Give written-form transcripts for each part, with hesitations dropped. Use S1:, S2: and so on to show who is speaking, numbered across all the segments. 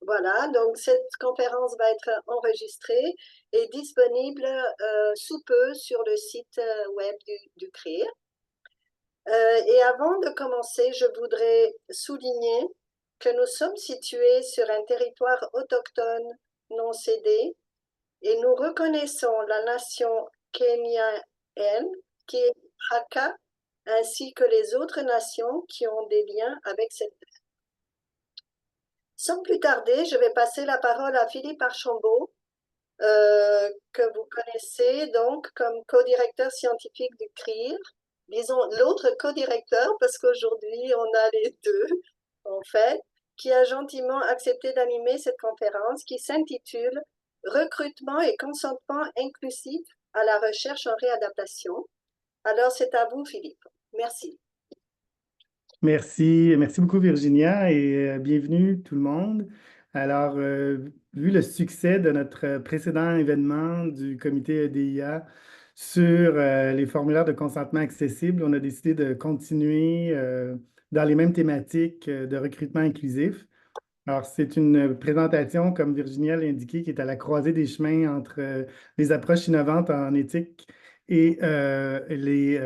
S1: Voilà, donc cette conférence va être enregistrée et disponible sous peu sur le site web du CRIR. Et avant de commencer, je voudrais souligner que nous sommes situés sur un territoire autochtone non cédé et nous reconnaissons la nation kényane qui est Hakka, ainsi que les autres nations qui ont des liens avec cette terre. Sans plus tarder, je vais passer la parole à Philippe Archambault, que vous connaissez donc comme co-directeur scientifique du CRIR. Disons l'autre co-directeur, parce qu'aujourd'hui on a les deux, en fait, qui a gentiment accepté d'animer cette conférence qui s'intitule Recrutement et consentement inclusif à la recherche en réadaptation. Alors c'est à vous, Philippe. Merci.
S2: Merci beaucoup Virginia et bienvenue tout le monde. Alors, vu le succès de notre précédent événement du comité EDIA sur les formulaires de consentement accessibles, on a décidé de continuer dans les mêmes thématiques de recrutement inclusif. Alors, c'est une présentation, comme Virginia l'a indiqué, qui est à la croisée des chemins entre les approches innovantes en éthique et, et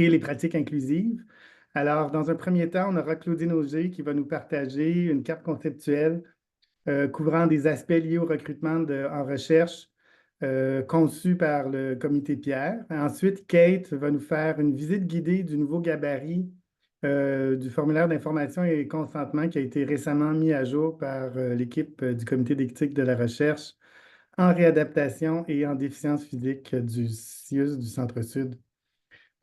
S2: les pratiques inclusives. Alors, dans un premier temps, on aura Claudine Auger qui va nous partager une carte conceptuelle couvrant des aspects liés au recrutement en recherche conçu par le comité Pierre. Ensuite, Kate va nous faire une visite guidée du nouveau gabarit du formulaire d'information et consentement qui a été récemment mis à jour par l'équipe du comité d'éthique de la recherche en réadaptation et en déficience physique du CIUS du Centre-Sud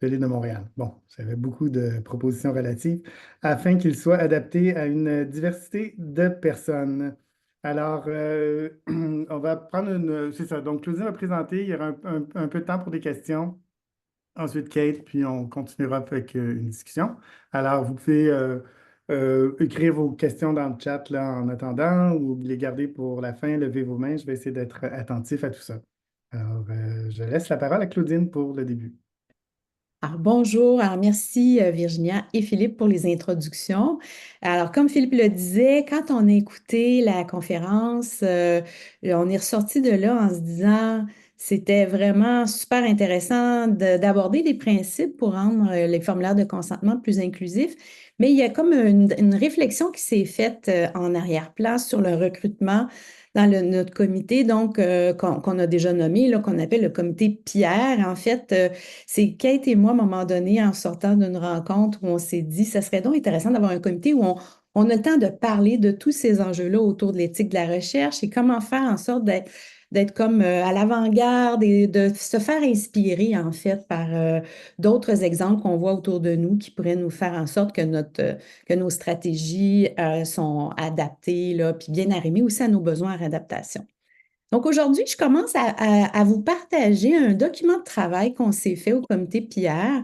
S2: de l'île de Montréal. Bon, j'avais beaucoup de propositions relatives afin qu'il soit adapté à une diversité de personnes. Alors, on va prendre une... C'est ça. Donc, Claudine va présenter. Il y aura un peu de temps pour des questions. Ensuite, Kate, puis on continuera avec une discussion. Alors, vous pouvez écrire vos questions dans le chat là, en attendant ou les garder pour la fin. Levez vos mains. Je vais essayer d'être attentif à tout ça. Alors, je laisse la parole à Claudine pour le début.
S3: Alors, bonjour, alors merci Virginia et Philippe pour les introductions. Alors, comme Philippe le disait, quand on a écouté la conférence, on est ressorti de là en se disant c'était vraiment super intéressant d'aborder des principes pour rendre les formulaires de consentement plus inclusifs, mais il y a comme une réflexion qui s'est faite en arrière-plan sur le recrutement dans notre comité, donc qu'on a déjà nommé, là, qu'on appelle le comité Pierre. En fait, c'est Kate et moi, à un moment donné, en sortant d'une rencontre où on s'est dit, ça serait donc intéressant d'avoir un comité où on a le temps de parler de tous ces enjeux-là autour de l'éthique de la recherche et comment faire en sorte d'être comme à l'avant-garde et de se faire inspirer, en fait, par d'autres exemples qu'on voit autour de nous qui pourraient nous faire en sorte que nos stratégies sont adaptées, là, puis bien arrimées aussi à nos besoins en réadaptation. Donc aujourd'hui, je commence à vous partager un document de travail qu'on s'est fait au comité Pierre.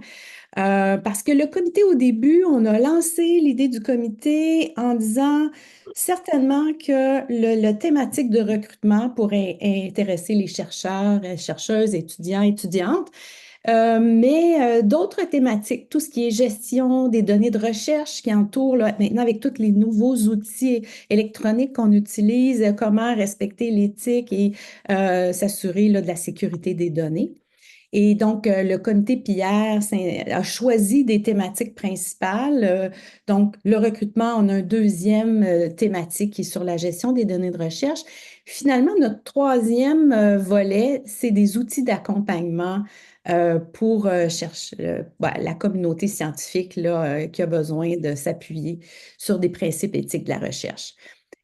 S3: Parce que le comité, au début, on a lancé l'idée du comité en disant certainement que le thématique de recrutement pourrait intéresser les chercheurs, chercheuses, étudiants, étudiantes. Mais d'autres thématiques, tout ce qui est gestion des données de recherche qui entoure là, maintenant avec tous les nouveaux outils électroniques qu'on utilise, comment respecter l'éthique et s'assurer là, de la sécurité des données. Et donc, le comité Pierre a choisi des thématiques principales. Donc, le recrutement, on a un deuxième thématique qui est sur la gestion des données de recherche. Finalement, notre troisième volet, c'est des outils d'accompagnement pour chercher la communauté scientifique là, qui a besoin de s'appuyer sur des principes éthiques de la recherche.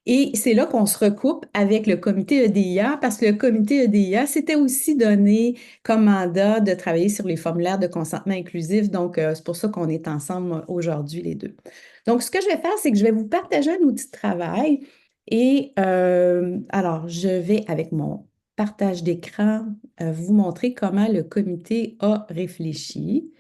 S3: Et c'est là qu'on se recoupe avec le comité EDIA parce que le comité EDIA s'était aussi donné comme mandat de travailler sur les formulaires de consentement inclusif. Donc, c'est pour ça qu'on est ensemble aujourd'hui, les deux. Donc, ce que je vais faire, c'est que je vais vous partager un outil de travail. Et alors, je vais, avec mon partage d'écran, vous montrer comment le comité a réfléchi.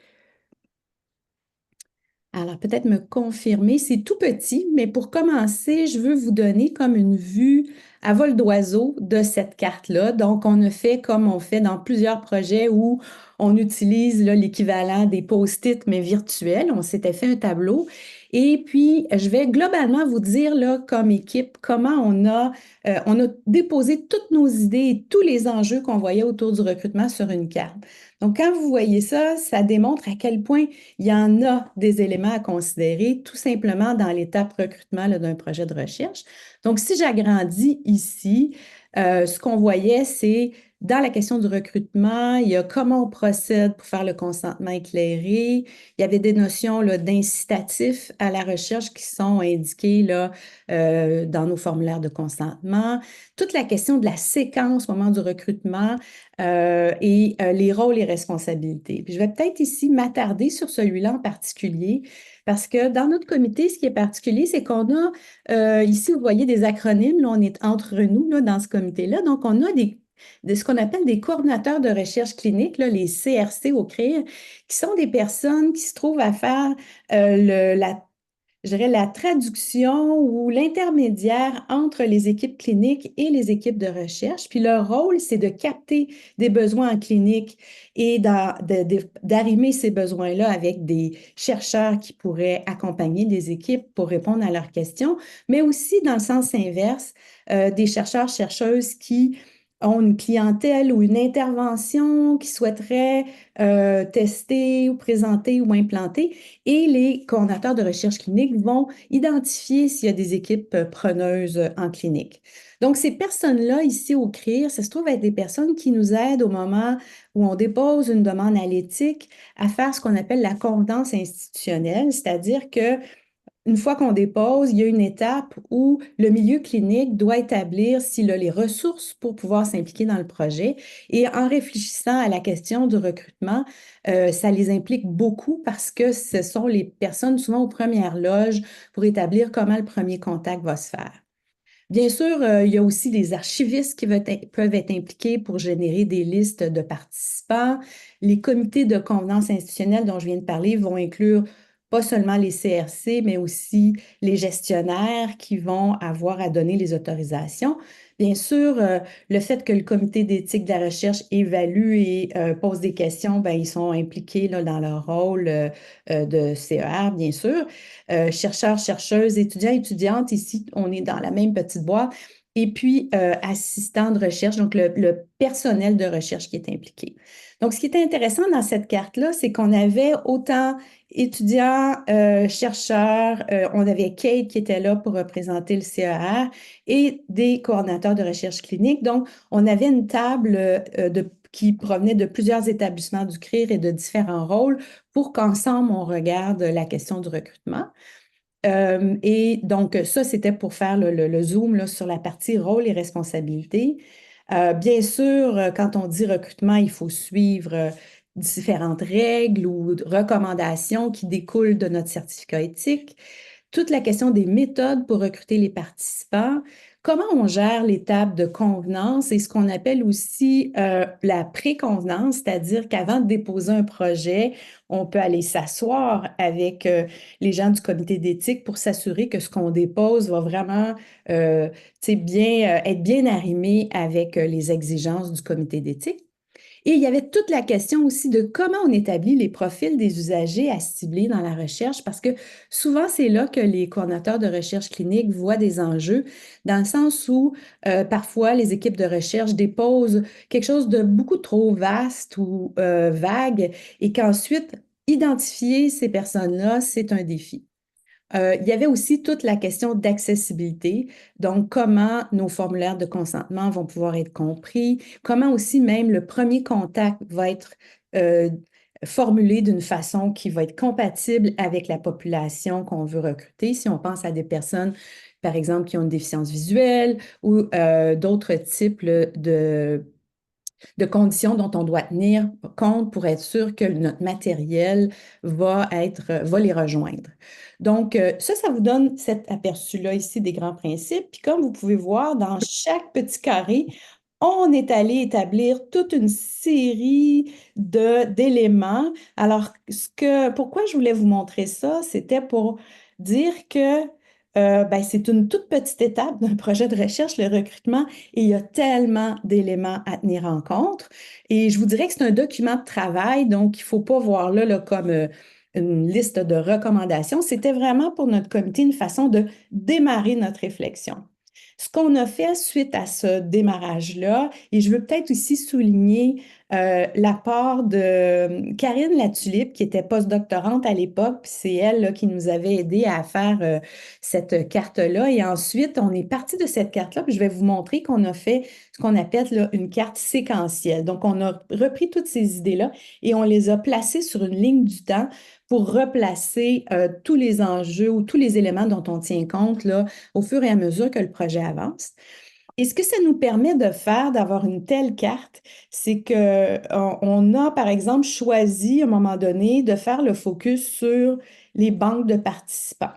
S3: Alors, peut-être me confirmer, c'est tout petit, mais pour commencer, je veux vous donner comme une vue à vol d'oiseau de cette carte-là. Donc, on a fait comme on fait dans plusieurs projets où on utilise l'équivalent des post-it, mais virtuels. On s'était fait un tableau Et puis, je vais globalement vous dire, là, comme équipe, comment on a déposé toutes nos idées et tous les enjeux qu'on voyait autour du recrutement sur une carte. Donc, quand vous voyez ça, ça démontre à quel point il y en a des éléments à considérer tout simplement dans l'étape recrutement là, d'un projet de recherche. Donc, si j'agrandis ici, ce qu'on voyait, c'est dans la question du recrutement, il y a comment on procède pour faire le consentement éclairé. Il y avait des notions là, d'incitatifs à la recherche qui sont indiquées là, dans nos formulaires de consentement. Toute la question de la séquence au moment du recrutement et les rôles et responsabilités. Puis je vais peut-être ici m'attarder sur celui-là en particulier parce que dans notre comité, ce qui est particulier, c'est qu'on a, ici, vous voyez des acronymes, là, on est entre nous là, dans ce comité-là. Donc, on a ce qu'on appelle des coordinateurs de recherche clinique, là, les CRC au CRIR, qui sont des personnes qui se trouvent à faire je dirais, la traduction ou l'intermédiaire entre les équipes cliniques et les équipes de recherche. Puis leur rôle, c'est de capter des besoins en clinique et d'arrimer ces besoins-là avec des chercheurs qui pourraient accompagner des équipes pour répondre à leurs questions, mais aussi dans le sens inverse, des chercheurs, chercheuses qui ont une clientèle ou une intervention qui souhaiteraient tester ou présenter ou implanter. Et les coordonnateurs de recherche clinique vont identifier s'il y a des équipes preneuses en clinique. Donc, ces personnes-là, ici au CRIR, ça se trouve être des personnes qui nous aident au moment où on dépose une demande à l'éthique à faire ce qu'on appelle la convenance institutionnelle, c'est-à-dire que une fois qu'on dépose, il y a une étape où le milieu clinique doit établir s'il a les ressources pour pouvoir s'impliquer dans le projet. Et en réfléchissant à la question du recrutement, ça les implique beaucoup parce que ce sont les personnes souvent aux premières loges pour établir comment le premier contact va se faire. Bien sûr, il y a aussi des archivistes qui peuvent être impliqués pour générer des listes de participants. Les comités de convenance institutionnelle dont je viens de parler vont inclure pas seulement les CRC, mais aussi les gestionnaires qui vont avoir à donner les autorisations. Bien sûr, le fait que le comité d'éthique de la recherche évalue et pose des questions, bien, ils sont impliqués là, dans leur rôle de CER, bien sûr. Chercheurs, chercheuses, étudiants, étudiantes, ici, on est dans la même petite boîte. Et puis, assistants de recherche, donc le personnel de recherche qui est impliqué. Donc, ce qui est intéressant dans cette carte-là, c'est qu'on avait autant étudiants, chercheurs, on avait Kate qui était là pour représenter le CER et des coordinateurs de recherche clinique. Donc, on avait une table qui provenait de plusieurs établissements du CRIR et de différents rôles pour qu'ensemble, on regarde la question du recrutement. Et donc, ça, c'était pour faire le zoom là, sur la partie rôle et responsabilité. Bien sûr, quand on dit recrutement, il faut suivre différentes règles ou recommandations qui découlent de notre certificat éthique. Toute la question des méthodes pour recruter les participants, comment on gère l'étape de convenance et ce qu'on appelle aussi la pré-convenance, c'est-à-dire qu'avant de déposer un projet, on peut aller s'asseoir avec les gens du comité d'éthique pour s'assurer que ce qu'on dépose va vraiment être bien arrimé avec les exigences du comité d'éthique. Et il y avait toute la question aussi de comment on établit les profils des usagers à cibler dans la recherche, parce que souvent, c'est là que les coordinateurs de recherche clinique voient des enjeux, dans le sens où parfois les équipes de recherche déposent quelque chose de beaucoup trop vaste ou vague, et qu'ensuite, identifier ces personnes-là, c'est un défi. Il y avait aussi toute la question d'accessibilité, donc comment nos formulaires de consentement vont pouvoir être compris, comment aussi même le premier contact va être formulé d'une façon qui va être compatible avec la population qu'on veut recruter. Si on pense à des personnes, par exemple, qui ont une déficience visuelle ou d'autres types de conditions dont on doit tenir compte pour être sûr que notre matériel va les rejoindre. Donc, ça vous donne cet aperçu-là ici des grands principes. Puis comme vous pouvez voir, dans chaque petit carré, on est allé établir toute une série d'éléments. Alors, pourquoi je voulais vous montrer ça, c'était pour dire que c'est une toute petite étape d'un projet de recherche, le recrutement, et il y a tellement d'éléments à tenir en compte. Et je vous dirais que c'est un document de travail, donc il ne faut pas voir là comme une liste de recommandations. C'était vraiment pour notre comité une façon de démarrer notre réflexion. Ce qu'on a fait suite à ce démarrage-là, et je veux peut-être aussi souligner l'apport de Karine Latulippe, qui était postdoctorante à l'époque, puis c'est elle là, qui nous avait aidé à faire cette carte-là. Et ensuite, on est parti de cette carte-là, puis je vais vous montrer qu'on a fait ce qu'on appelle là, une carte séquentielle. Donc, on a repris toutes ces idées-là et on les a placées sur une ligne du temps pour replacer tous les enjeux ou tous les éléments dont on tient compte là, au fur et à mesure que le projet avance. Et ce que ça nous permet de faire, d'avoir une telle carte, c'est qu'on a, par exemple, choisi à un moment donné de faire le focus sur les banques de participants.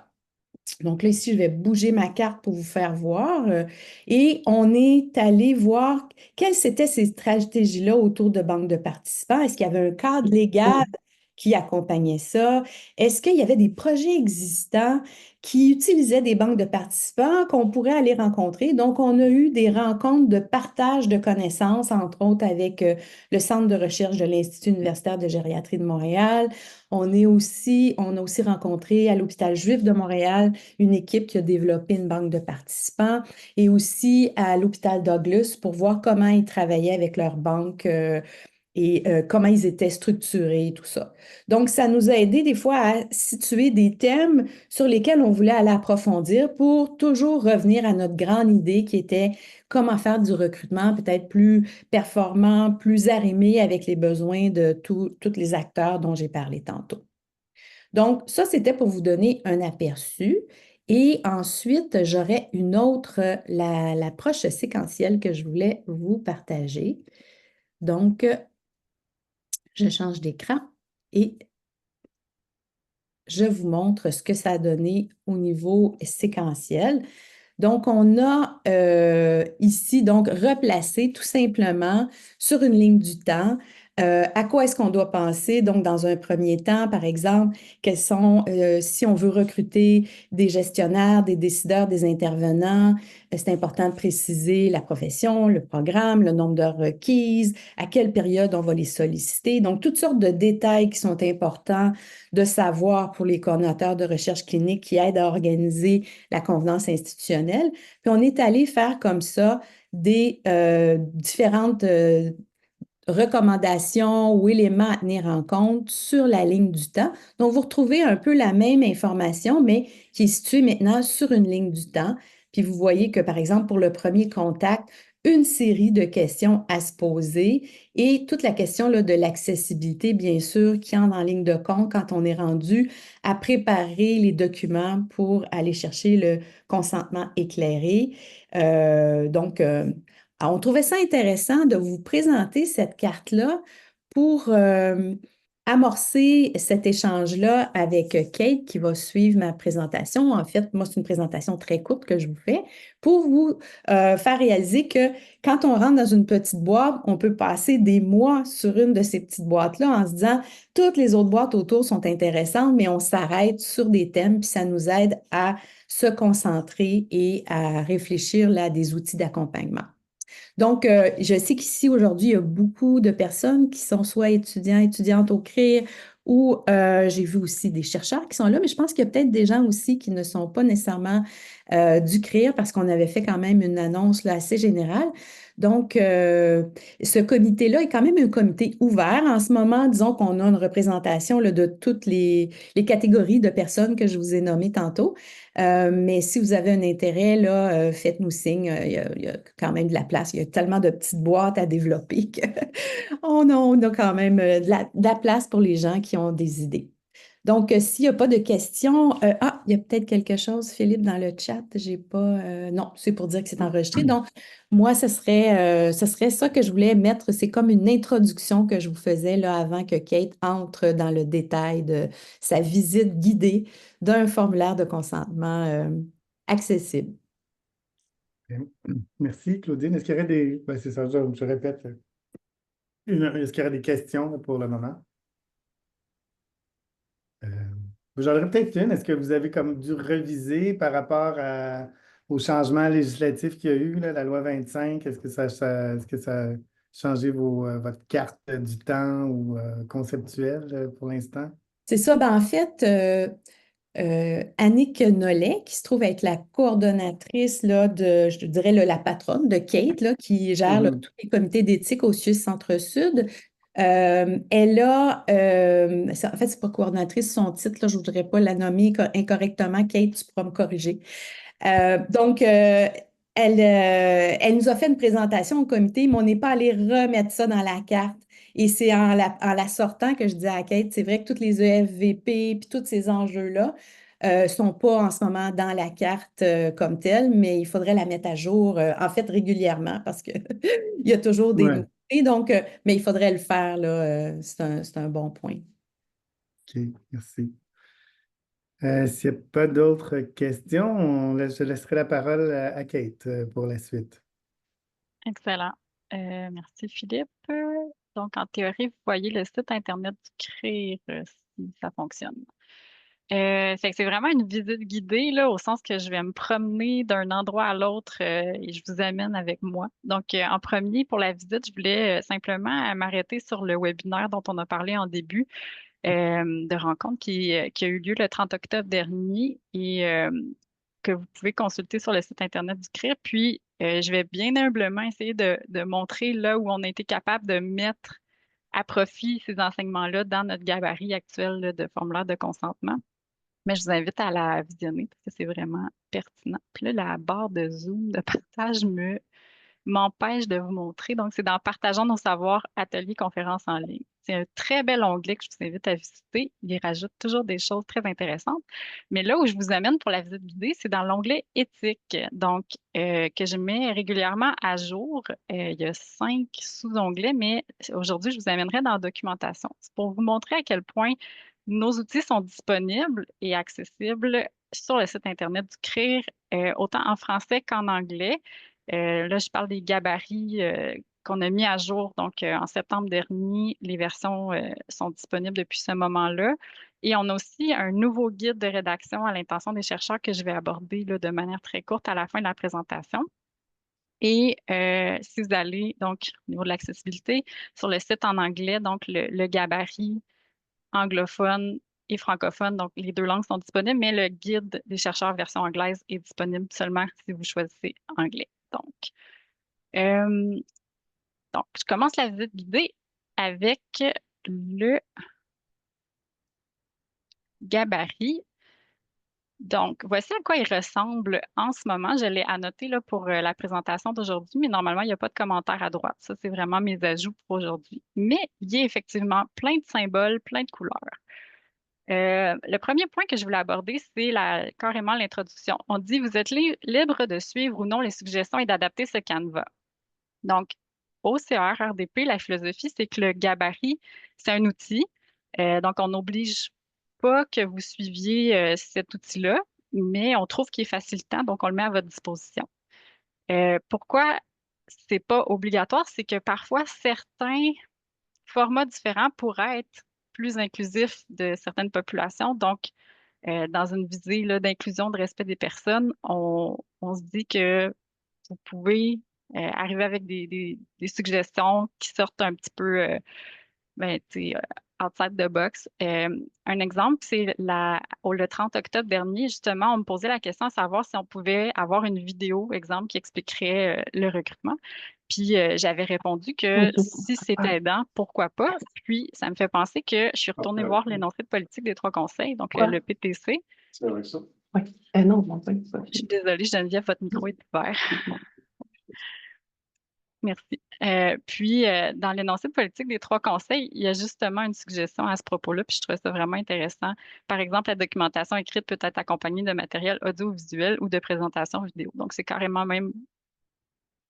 S3: Donc là, ici, je vais bouger ma carte pour vous faire voir. Et on est allé voir quelles étaient ces stratégies-là autour de banques de participants. Est-ce qu'il y avait un cadre légal qui accompagnait ça? Est-ce qu'il y avait des projets existants qui utilisaient des banques de participants qu'on pourrait aller rencontrer? Donc, on a eu des rencontres de partage de connaissances, entre autres avec le Centre de recherche de l'Institut universitaire de gériatrie de Montréal. On a aussi rencontré à l'Hôpital Juif de Montréal une équipe qui a développé une banque de participants et aussi à l'hôpital Douglas pour voir comment ils travaillaient avec leur banque et comment ils étaient structurés et tout ça. Donc, ça nous a aidé des fois à situer des thèmes sur lesquels on voulait aller approfondir pour toujours revenir à notre grande idée qui était comment faire du recrutement peut-être plus performant, plus arrimé avec les besoins de tous les acteurs dont j'ai parlé tantôt. Donc, ça, c'était pour vous donner un aperçu. Et ensuite, j'aurais une autre, l'approche séquentielle que je voulais vous partager. Donc, je change d'écran et je vous montre ce que ça a donné au niveau séquentiel. Donc, on a ici donc replacé tout simplement sur une ligne du temps à quoi est-ce qu'on doit penser. Donc, dans un premier temps, par exemple, quels sont, si on veut recruter des gestionnaires, des décideurs, des intervenants, c'est important de préciser la profession, le programme, le nombre d'heures requises, à quelle période on va les solliciter. Donc, toutes sortes de détails qui sont importants de savoir pour les coordonnateurs de recherche clinique qui aident à organiser la convenance institutionnelle. Puis on est allé faire comme ça des différentes recommandations ou éléments à tenir en compte sur la ligne du temps. Donc, vous retrouvez un peu la même information, mais qui est située maintenant sur une ligne du temps. Puis vous voyez que, par exemple, pour le premier contact, une série de questions à se poser et toute la question là, de l'accessibilité, bien sûr, qui entre en ligne de compte quand on est rendu à préparer les documents pour aller chercher le consentement éclairé. On trouvait ça intéressant de vous présenter cette carte-là pour amorcer cet échange-là avec Kate qui va suivre ma présentation. En fait, moi, c'est une présentation très courte que je vous fais pour vous faire réaliser que quand on rentre dans une petite boîte, on peut passer des mois sur une de ces petites boîtes-là en se disant toutes les autres boîtes autour sont intéressantes, mais on s'arrête sur des thèmes, puis ça nous aide à se concentrer et à réfléchir là, à des outils d'accompagnement. Donc, je sais qu'ici, aujourd'hui, il y a beaucoup de personnes qui sont soit étudiants, étudiantes au CRIR, ou j'ai vu aussi des chercheurs qui sont là, mais je pense qu'il y a peut-être des gens aussi qui ne sont pas nécessairement du CRIR parce qu'on avait fait quand même une annonce là, assez générale. Donc, ce comité-là est quand même un comité ouvert. En ce moment, disons qu'on a une représentation là, de toutes les catégories de personnes que je vous ai nommées tantôt. Mais si vous avez un intérêt, là, faites-nous signe. Il y a quand même de la place. Il y a tellement de petites boîtes à développer qu'on a quand même de la place pour les gens qui ont des idées. Donc, s'il n'y a pas de questions, il y a peut-être quelque chose, Philippe, dans le chat. J'ai pas. Non, c'est pour dire que c'est enregistré. Donc, moi, ce serait ça que je voulais mettre. C'est comme une introduction que je vous faisais là avant que Kate entre dans le détail de sa visite guidée d'un formulaire de consentement accessible.
S2: Merci, Claudine. Est-ce qu'il y aurait des... Ben, c'est ça, je répète. Est-ce qu'il y aurait des questions pour le moment? Euh, J'en aurais peut-être une. Est-ce que vous avez comme dû reviser par rapport aux changements législatifs qu'il y a eu, là, la loi 25? Est-ce que est-ce que ça a changé votre carte du temps ou conceptuelle pour l'instant?
S3: C'est ça. Ben, en fait, Annick Nollet, qui se trouve être la coordonnatrice là, je dirais là, la patronne de Kate, là, qui gère là,
S2: Mhm.
S3: tous les comités d'éthique au Suisse Centre-Sud. Elle a, en fait, c'est pas coordonnatrice, son titre, là, je ne voudrais pas la nommer incorrectement. Kate, tu pourras me corriger. Donc, elle nous a fait une présentation au comité, mais on n'est pas allé remettre ça dans la carte. Et c'est en la sortant que je dis à Kate, c'est vrai que toutes les EFVP puis tous ces enjeux-là ne sont pas en ce moment dans la carte comme telle, mais il faudrait la mettre à jour, en fait, régulièrement parce qu'il y a toujours des
S2: Ouais,
S3: nouveautés. Donc, mais il faudrait le faire, là, c'est un bon point.
S2: OK, merci. S'il n'y a pas d'autres questions, je laisserai la parole à Kate pour la suite.
S4: Excellent. Merci, Philippe. Donc, en théorie, vous voyez le site Internet du CRIR si ça fonctionne. Fait que c'est vraiment une visite guidée, là, au sens que je vais me promener d'un endroit à l'autre et je vous amène avec moi. Donc, en premier, pour la visite, je voulais simplement m'arrêter sur le webinaire dont on a parlé en début de rencontre qui a eu lieu le 30 octobre dernier et que vous pouvez consulter sur le site Internet du CRIR. Puis, je vais bien humblement essayer de montrer là où on a été capable de mettre à profit ces enseignements-là dans notre gabarit actuel là, de formulaire de consentement. Mais je vous invite à la visionner parce que c'est vraiment pertinent. Puis là, la barre de Zoom de partage m'empêche de vous montrer. Donc, c'est dans Partageons nos savoirs, ateliers, conférences en ligne. C'est un très bel onglet que je vous invite à visiter. Il rajoute toujours des choses très intéressantes. Mais là où je vous amène pour la visite guidée, c'est dans l'onglet éthique, donc que je mets régulièrement à jour. Il y a 5 sous-onglets, mais aujourd'hui, je vous amènerai dans documentation. C'est pour vous montrer à quel point nos outils sont disponibles et accessibles sur le site Internet du CRIR, autant en français qu'en anglais. Là, je parle des gabarits qu'on a mis à jour. Donc, en septembre dernier, les versions sont disponibles depuis ce moment-là. Et on a aussi un nouveau guide de rédaction à l'intention des chercheurs que je vais aborder là, de manière très courte à la fin de la présentation. Et si vous allez, donc, au niveau de l'accessibilité, sur le site en anglais, donc le gabarit anglophone et francophone, donc les deux langues sont disponibles, mais le guide des chercheurs version anglaise est disponible seulement si vous choisissez anglais. Euh, donc, je commence la visite guidée avec le gabarit. Donc, voici à quoi il ressemble en ce moment. Je l'ai annoté là, pour la présentation d'aujourd'hui, mais normalement, il n'y a pas de commentaire à droite. Ça, c'est vraiment mes ajouts pour aujourd'hui. Mais il y a effectivement plein de symboles, plein de couleurs. Le premier point que je voulais aborder, c'est carrément l'introduction. On dit, vous êtes libre de suivre ou non les suggestions et d'adapter ce canevas. Donc, au CER-RDP, la philosophie, c'est que le gabarit, c'est un outil. Donc, on n'oblige pas que vous suiviez cet outil-là, mais on trouve qu'il est facilitant, donc on le met à votre disposition. Pourquoi c'est pas obligatoire? C'est que parfois, certains formats différents pourraient être plus inclusifs de certaines populations. Donc, dans une visée là, d'inclusion, de respect des personnes, on se dit que vous pouvez arriver avec des suggestions qui sortent un petit peu ben, tu sais, outside the box. Un exemple, c'est le 30 octobre dernier, justement, on me posait la question à savoir si on pouvait avoir une vidéo, exemple, qui expliquerait le recrutement. Puis j'avais répondu que si c'est aidant, pourquoi pas. Puis ça me fait penser que je suis retournée voir l'énoncé de politique des trois conseils, donc le PTC.
S5: C'est avec ça? Oui. Non, mon Dieu, c'est pas
S4: Je suis
S5: fini.
S4: désolée, Geneviève, votre micro est ouvert. Merci. Puis, dans l'énoncé de politique des trois conseils, il y a justement une suggestion à ce propos-là, puis je trouvais ça vraiment intéressant. Par exemple, la documentation écrite peut être accompagnée de matériel audiovisuel ou de présentation vidéo. Donc, c'est carrément même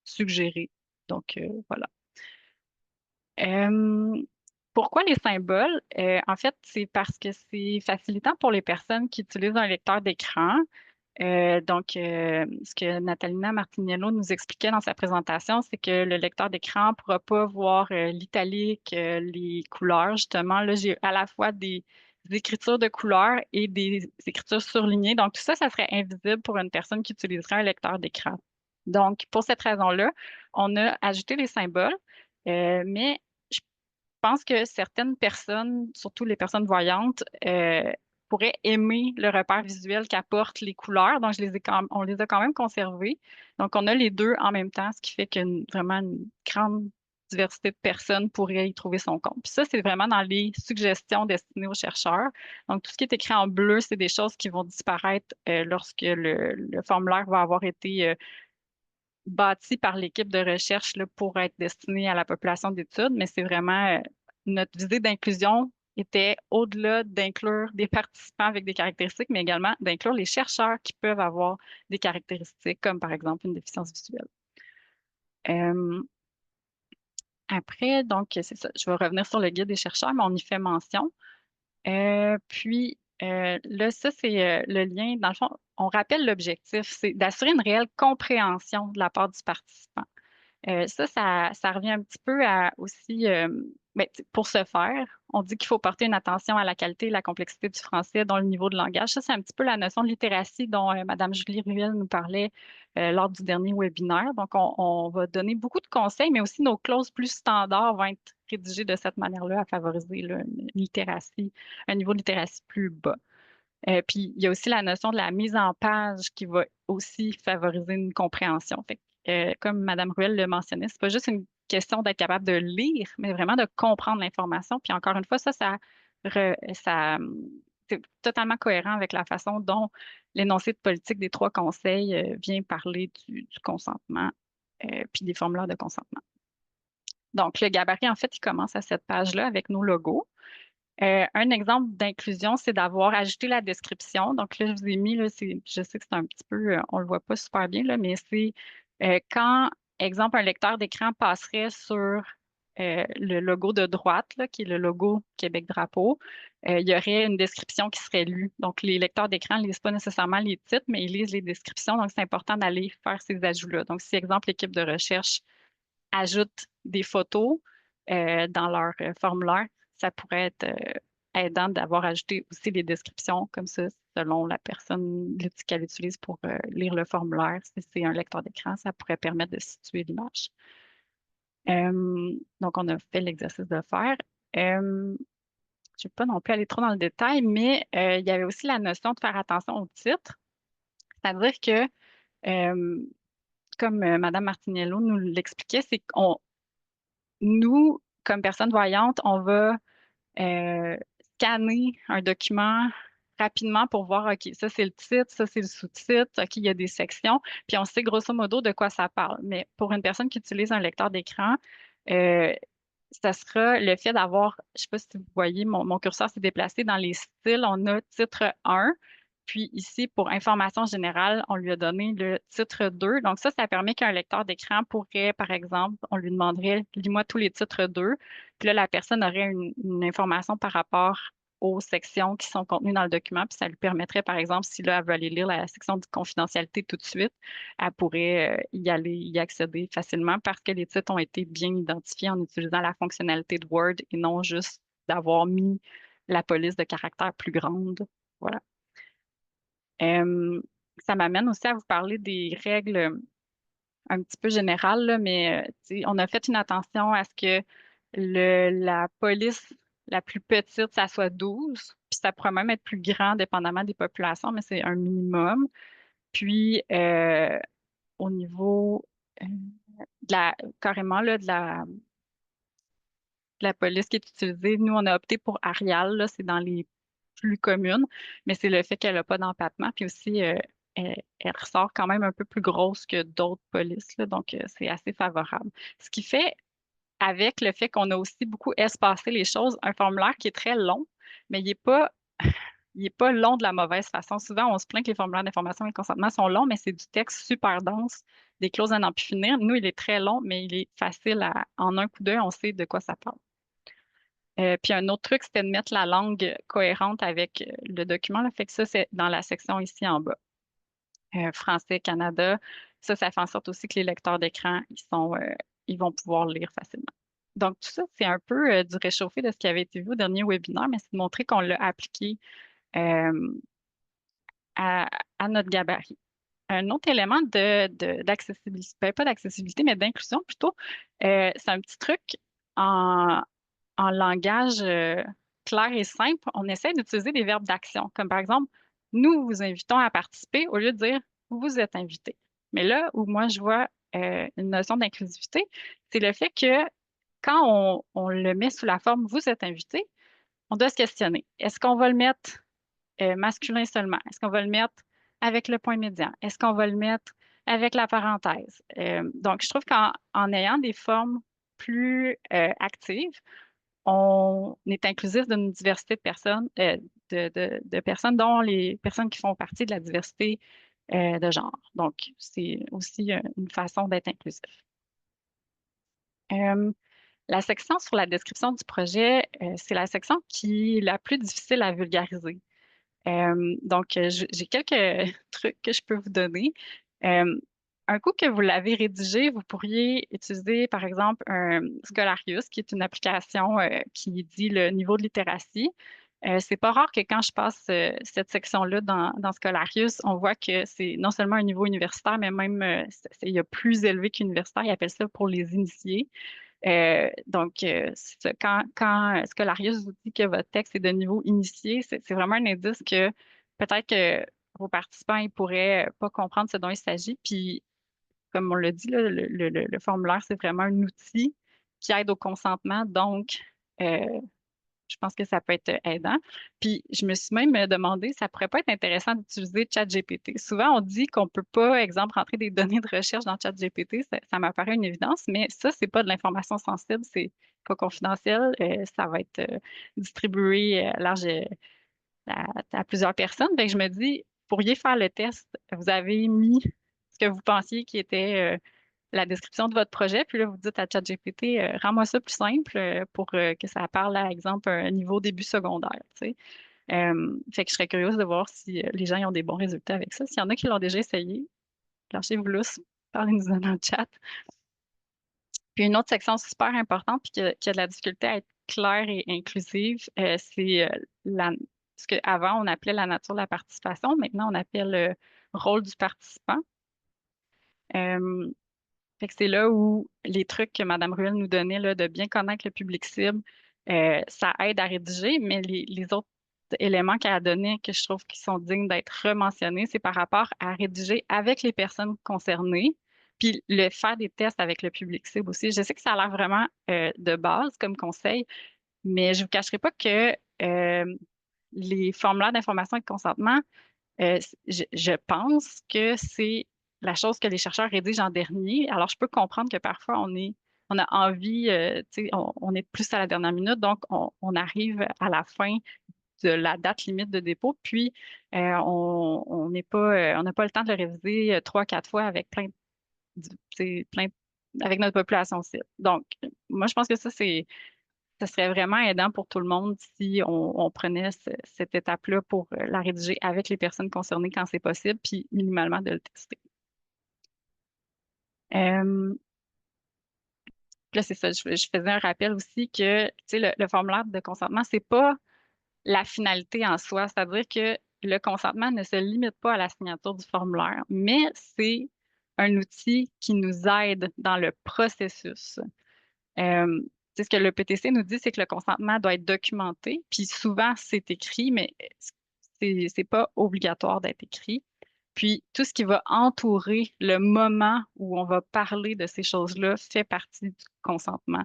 S4: suggéré. Donc, voilà. Euh, Pourquoi les symboles? En fait, c'est parce que c'est facilitant pour les personnes qui utilisent un lecteur d'écran. Ce que Natalina Martiniello nous expliquait dans sa présentation, c'est que le lecteur d'écran ne pourra pas voir l'italique, les couleurs. Justement, là, j'ai à la fois des écritures de couleurs et des écritures surlignées. Donc, tout ça, ça serait invisible pour une personne qui utiliserait un lecteur d'écran. Donc, pour cette raison-là, on a ajouté les symboles, mais pense que certaines personnes, surtout les personnes voyantes, pourraient aimer le repère visuel qu'apportent les couleurs. Donc, on les a quand même conservées. Donc, on a les deux en même temps, ce qui fait vraiment une grande diversité de personnes pourraient y trouver son compte. Puis ça, c'est vraiment dans les suggestions destinées aux chercheurs. Donc, tout ce qui est écrit en bleu, c'est des choses qui vont disparaître lorsque le formulaire va avoir été bâti par l'équipe de recherche là, pour être destiné à la population d'études, mais c'est vraiment notre visée d'inclusion était au-delà d'inclure des participants avec des caractéristiques, mais également d'inclure les chercheurs qui peuvent avoir des caractéristiques, comme par exemple une déficience visuelle. Euh, Après, donc, c'est ça. Je vais revenir sur le guide des chercheurs, mais on y fait mention. Là, ça, c'est le lien. Dans le fond, on rappelle l'objectif, c'est d'assurer une réelle compréhension de la part du participant. Ça revient un petit peu à aussi, pour ce faire, on dit qu'il faut porter une attention à la qualité et la complexité du français, dont le niveau de langage. Ça, c'est un petit peu la notion de littératie dont Mme Julie Ruel nous parlait lors du dernier webinaire. Donc, on va donner beaucoup de conseils, mais aussi nos clauses plus standards vont être rédigées de cette manière-là à favoriser là, une littératie, un niveau de littératie plus bas. Puis il y a aussi la notion de la mise en page qui va aussi favoriser une compréhension. Fait que, comme Mme Ruel le mentionnait, c'est pas juste une question d'être capable de lire, mais vraiment de comprendre l'information. Puis encore une fois, c'est totalement cohérent avec la façon dont l'énoncé de politique des trois conseils vient parler du consentement, puis des formulaires de consentement. Donc, le gabarit, en fait, il commence à cette page-là avec nos logos. Un exemple d'inclusion, c'est d'avoir ajouté la description. Donc là, je vous ai mis, là, je sais que c'est un petit peu, on le voit pas super bien, là, mais c'est quand, exemple, un lecteur d'écran passerait sur le logo de droite, là, qui est le logo Québec Drapeau, il y aurait une description qui serait lue. Donc, les lecteurs d'écran ne lisent pas nécessairement les titres, mais ils lisent les descriptions. Donc, c'est important d'aller faire ces ajouts-là. Donc, si, exemple, l'équipe de recherche ajoute des photos dans leur formulaire, ça pourrait être aidant d'avoir ajouté aussi des descriptions comme ça, selon la personne, l'outil qu'elle utilise pour lire le formulaire. Si c'est un lecteur d'écran, ça pourrait permettre de situer l'image. Donc, on a fait l'exercice de faire. Je ne vais pas non plus aller trop dans le détail, mais il y avait aussi la notion de faire attention au titre. C'est-à-dire que, comme Mme Martiniello nous l'expliquait, c'est qu'on nous, comme personnes voyantes, on va euh, scanner un document rapidement pour voir, OK, ça c'est le titre, ça c'est le sous-titre, OK, il y a des sections, puis on sait grosso modo de quoi ça parle. Mais pour une personne qui utilise un lecteur d'écran, euh, ça sera le fait d'avoir, je ne sais pas si vous voyez, mon curseur s'est déplacé dans les styles. On a titre 1, puis ici, pour information générale, on lui a donné le titre 2. Donc ça permet qu'un lecteur d'écran pourrait, par exemple, on lui demanderait, lis-moi tous les titres 2. Puis là, la personne aurait une information par rapport aux sections qui sont contenues dans le document, puis ça lui permettrait, par exemple, si là, elle veut aller lire la section de confidentialité tout de suite, elle pourrait y accéder facilement parce que les titres ont été bien identifiés en utilisant la fonctionnalité de Word et non juste d'avoir mis la police de caractères plus grande. Voilà. Ça m'amène aussi à vous parler des règles un petit peu générales, là, mais tu sais, on a fait une attention à ce que la police la plus petite, ça soit 12, puis ça pourrait même être plus grand dépendamment des populations, mais c'est un minimum. Puis, au niveau carrément là, de la police qui est utilisée, nous, on a opté pour Arial, là, c'est dans les plus communes, mais c'est le fait qu'elle n'a pas d'empattement, puis aussi, elle ressort quand même un peu plus grosse que d'autres polices, là, donc c'est assez favorable. Ce qui fait, avec le fait qu'on a aussi beaucoup espacé les choses, un formulaire qui est très long, mais il est pas long de la mauvaise façon. Souvent, on se plaint que les formulaires d'information et de consentement sont longs, mais c'est du texte super dense, des clauses à n'en plus finir. Nous, il est très long, mais il est facile en un coup d'œil, on sait de quoi ça parle. Puis un autre truc, c'était de mettre la langue cohérente avec le document. Là. Fait que ça, c'est dans la section ici en bas. Français, Canada. Ça fait en sorte aussi que les lecteurs d'écran, ils vont pouvoir lire facilement. Donc, tout ça, c'est un peu du réchauffé de ce qui avait été vu au dernier webinaire, mais c'est de montrer qu'on l'a appliqué euh, à notre gabarit. Un autre élément d'accessibilité, pas d'accessibilité, mais d'inclusion plutôt, c'est un petit truc en langage clair et simple, on essaie d'utiliser des verbes d'action, comme par exemple, nous vous invitons à participer au lieu de dire vous êtes invité. Mais là où moi je vois une notion d'inclusivité, c'est le fait que quand on le met sous la forme vous êtes invité, on doit se questionner. Est-ce qu'on va le mettre masculin seulement? Est-ce qu'on va le mettre avec le point médian? Est-ce qu'on va le mettre avec la parenthèse? Donc, je trouve qu'en ayant des formes plus actives, on est inclusif d'une diversité de personnes, de personnes, dont les personnes qui font partie de la diversité de genre. Donc, c'est aussi une façon d'être inclusif. Euh, la section sur la description du projet, c'est la section qui est la plus difficile à vulgariser. Donc, j'ai quelques trucs que je peux vous donner. Euh, un coup que vous l'avez rédigé, vous pourriez utiliser, par exemple, un Scholarius, qui est une application qui dit le niveau de littératie. C'est pas rare que quand je passe cette section-là dans Scholarius, on voit que c'est non seulement un niveau universitaire, mais même il y a plus élevé qu'universitaire. Ils appellent ça pour les initiés. Donc, c'est ça. Quand Scholarius vous dit que votre texte est de niveau initié, c'est vraiment un indice que peut-être que vos participants ils pourraient pas comprendre ce dont il s'agit. Puis, comme on l'a dit, là, le formulaire, c'est vraiment un outil qui aide au consentement. Donc, euh, je pense que ça peut être aidant. Puis, je me suis même demandé, ça pourrait pas être intéressant d'utiliser ChatGPT. Souvent, on dit qu'on peut pas, exemple, rentrer des données de recherche dans ChatGPT. Ça m'apparaît une évidence, mais ça, c'est pas de l'information sensible, c'est pas confidentiel. Ça va être distribué large, à plusieurs personnes. Fait que je me dis, vous pourriez faire le test. Vous avez mis ce que vous pensiez qui était la description de votre projet, puis là, vous dites à ChatGPT, rends-moi ça plus simple pour que ça parle, à exemple, un niveau début secondaire, tu sais. Fait que je serais curieuse de voir si les gens y ont des bons résultats avec ça. S'il y en a qui l'ont déjà essayé, lâchez-vous lousse, parlez-nous dans le chat. Puis une autre section super importante, puis qui a de la difficulté à être claire et inclusive, c'est ce qu'avant on appelait la nature de la participation, maintenant on appelle le rôle du participant. Euh, Fait que c'est là où les trucs que Mme Ruel nous donnait, là, de bien connaître le public cible, ça aide à rédiger, mais les autres éléments qu'elle a donnés que je trouve qui sont dignes d'être rementionnés, c'est par rapport à rédiger avec les personnes concernées, puis le faire des tests avec le public cible aussi. Je sais que ça a l'air vraiment de base comme conseil, mais je ne vous cacherai pas que les formulaires d'information et de consentement, je pense que c'est la chose que les chercheurs rédigent en dernier. Alors, je peux comprendre que parfois, on a envie, tu sais, on est plus à la dernière minute, donc on arrive à la fin de la date limite de dépôt, puis on n'est pas, on n'a pas le temps de le réviser trois, quatre fois avec tu sais, avec notre population cible. Donc, moi, je pense que ça serait vraiment aidant pour tout le monde si on prenait cette étape-là pour la rédiger avec les personnes concernées quand c'est possible, puis minimalement de le tester. Euh, là, c'est ça, je faisais un rappel aussi que tu sais, le formulaire de consentement, c'est pas la finalité en soi, c'est-à-dire que le consentement ne se limite pas à la signature du formulaire, mais c'est un outil qui nous aide dans le processus. Euh, tu sais, ce que le PTC nous dit, c'est que le consentement doit être documenté, puis souvent c'est écrit, mais c'est pas obligatoire d'être écrit. Puis tout ce qui va entourer le moment où on va parler de ces choses-là fait partie du consentement.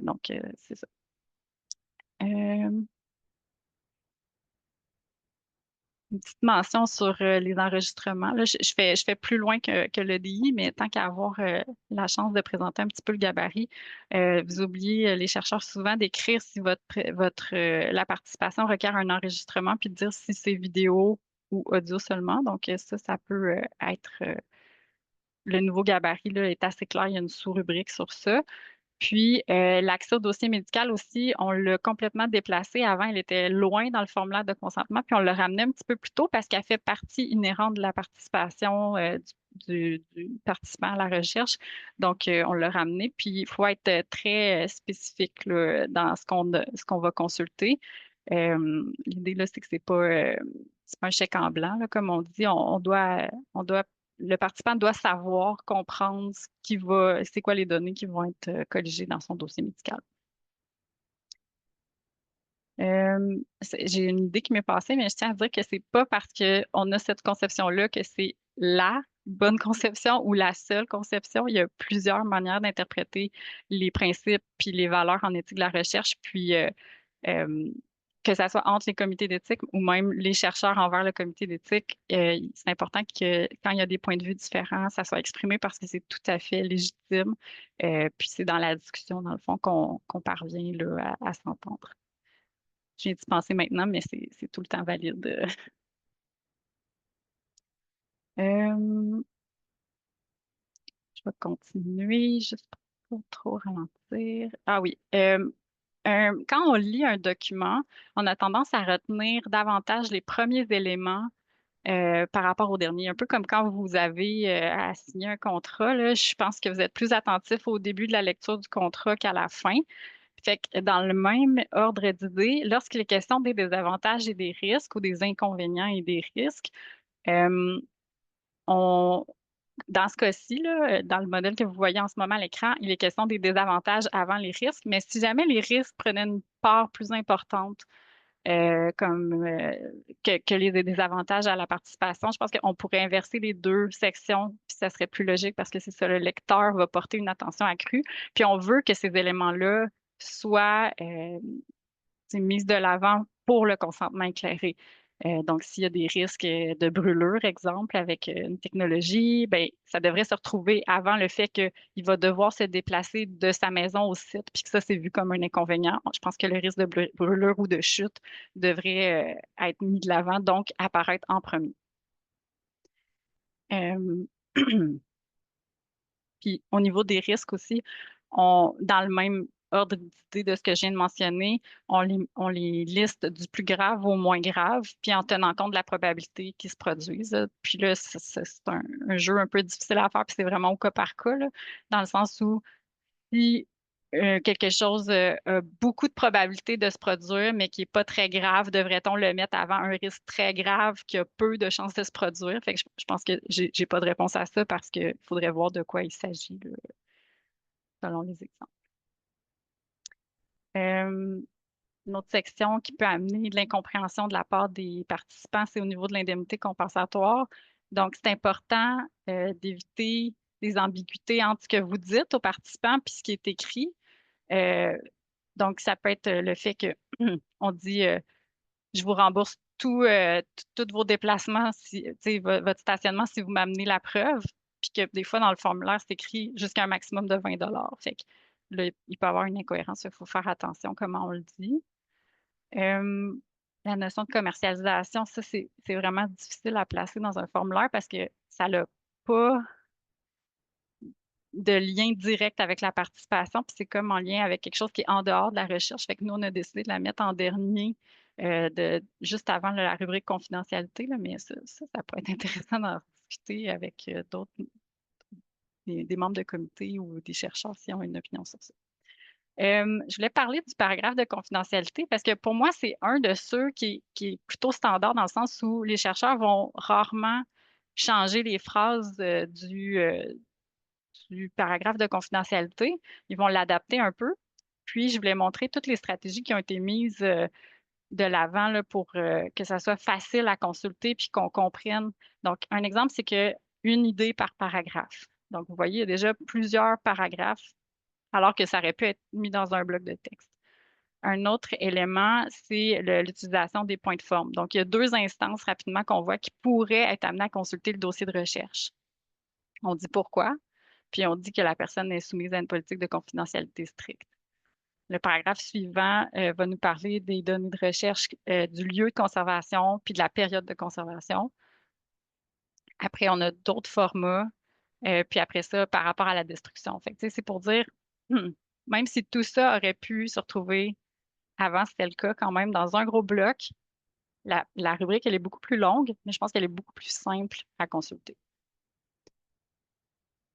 S4: Donc, c'est ça. Euh, Une petite mention sur les enregistrements. Là, je fais plus loin que l'EDI, mais tant qu'à avoir la chance de présenter un petit peu le gabarit, vous oubliez, les chercheurs, souvent d'écrire si la participation requiert un enregistrement, puis de dire si c'est vidéo ou audio seulement. Donc, ça peut être le nouveau gabarit là, est assez clair. Il y a une sous-rubrique sur ça. Puis, l'accès au dossier médical aussi, on l'a complètement déplacé. Avant, il était loin dans le formulaire de consentement, puis on l'a ramené un petit peu plus tôt parce qu'elle fait partie inhérente de la participation du participant à la recherche. Donc, on l'a ramené. Puis, il faut être très spécifique là, dans ce qu'on va consulter. L'idée, là, c'est que c'est pas un chèque en blanc, là, comme on dit. Le participant doit savoir, comprendre c'est quoi les données qui vont être colligées dans son dossier médical. J'ai une idée qui m'est passée, mais je tiens à dire que c'est pas parce qu'on a cette conception-là que c'est la bonne conception ou la seule conception. Il y a plusieurs manières d'interpréter les principes puis les valeurs en éthique de la recherche, puis euh, que ça soit entre les comités d'éthique ou même les chercheurs envers le comité d'éthique, c'est important que quand il y a des points de vue différents, ça soit exprimé parce que c'est tout à fait légitime. Puis c'est dans la discussion, dans le fond, qu'on parvient là, à s'entendre. Je viens d'y penser maintenant, mais c'est tout le temps valide. Euh, je vais continuer, juste pour pas trop ralentir. Ah oui. Quand on lit un document, on a tendance à retenir davantage les premiers éléments par rapport au dernier. Un peu comme quand vous avez à signer un contrat, là, je pense que vous êtes plus attentif au début de la lecture du contrat qu'à la fin. Fait que dans le même ordre d'idées, lorsqu'il est question des désavantages et des risques ou des inconvénients et des risques, euh, on, dans ce cas-ci, là, dans le modèle que vous voyez en ce moment à l'écran, il est question des désavantages avant les risques, mais si jamais les risques prenaient une part plus importante comme que les désavantages à la participation, je pense qu'on pourrait inverser les deux sections, puis ça serait plus logique parce que c'est ça, le lecteur va porter une attention accrue, puis on veut que ces éléments-là soient mis de l'avant pour le consentement éclairé. Donc, s'il y a des risques de brûlure, exemple, avec une technologie, ben, ça devrait se retrouver avant le fait qu'il va devoir se déplacer de sa maison au site, puis que ça, c'est vu comme un inconvénient. Je pense que le risque de brûlure ou de chute devrait être mis de l'avant, donc apparaître en premier. Euh, Puis au niveau des risques aussi, dans le même ordre d'idée de ce que je viens de mentionner, on les liste du plus grave au moins grave, puis en tenant compte de la probabilité qu'ils se produisent. Puis là, c'est un jeu un peu difficile à faire, puis c'est vraiment au cas par cas, là, dans le sens où si quelque chose a beaucoup de probabilité de se produire, mais qui n'est pas très grave, devrait-on le mettre avant un risque très grave qui a peu de chances de se produire? Fait que je pense que j'ai pas de réponse à ça parce qu'il faudrait voir de quoi il s'agit là, selon les exemples. Euh, une autre section qui peut amener de l'incompréhension de la part des participants, c'est au niveau de l'indemnité compensatoire. Donc, c'est important d'éviter des ambiguïtés entre ce que vous dites aux participants puis ce qui est écrit. Euh, donc, ça peut être le fait que on dit je vous rembourse tous vos déplacements, si, tu sais, votre stationnement, si vous m'amenez la preuve. Puis que des fois, dans le formulaire, c'est écrit jusqu'à un maximum de 20 $. Fait que là, il peut y avoir une incohérence, il faut faire attention comment on le dit. Euh, la notion de commercialisation, ça, c'est vraiment difficile à placer dans un formulaire parce que ça n'a pas de lien direct avec la participation, puis c'est comme en lien avec quelque chose qui est en dehors de la recherche. Fait que nous, on a décidé de la mettre en dernier, juste avant la rubrique confidentialité, là, mais ça peut être intéressant d'en discuter avec d'autres, des membres de comité ou des chercheurs s'ils ont une opinion sur ça. Je voulais parler du paragraphe de confidentialité parce que pour moi, c'est un de ceux qui est plutôt standard dans le sens où les chercheurs vont rarement changer les phrases du paragraphe de confidentialité. Ils vont l'adapter un peu. Puis, je voulais montrer toutes les stratégies qui ont été mises de l'avant là, pour que ça soit facile à consulter puis qu'on comprenne. Donc, un exemple, c'est que une idée par paragraphe. Donc, vous voyez, il y a déjà plusieurs paragraphes alors que ça aurait pu être mis dans un bloc de texte. Un autre élément, c'est l'utilisation des points de forme. Donc, il y a deux instances rapidement qu'on voit qui pourraient être amenées à consulter le dossier de recherche. On dit pourquoi, puis on dit que la personne est soumise à une politique de confidentialité stricte. Le paragraphe suivant va nous parler des données de recherche, du lieu de conservation, puis de la période de conservation. Après, on a d'autres formats, puis après ça, par rapport à la destruction. Fait que, c'est pour dire, même si tout ça aurait pu se retrouver avant, c'était le cas quand même, dans un gros bloc, la rubrique, elle est beaucoup plus longue, mais je pense qu'elle est beaucoup plus simple à consulter.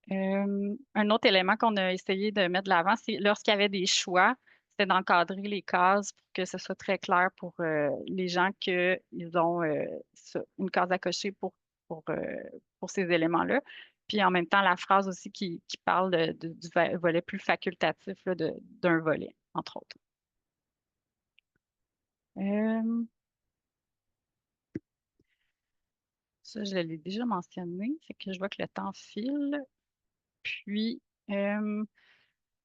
S4: Un autre élément qu'on a essayé de mettre de l'avant, c'est lorsqu'il y avait des choix, c'était d'encadrer les cases pour que ce soit très clair pour les gens qu'ils ont une case à cocher pour ces éléments-là. Puis en même temps, la phrase aussi qui parle du volet plus facultatif là, d'un volet, entre autres. Euh, Ça, je l'ai déjà mentionné, c'est que je vois que le temps file. Puis, un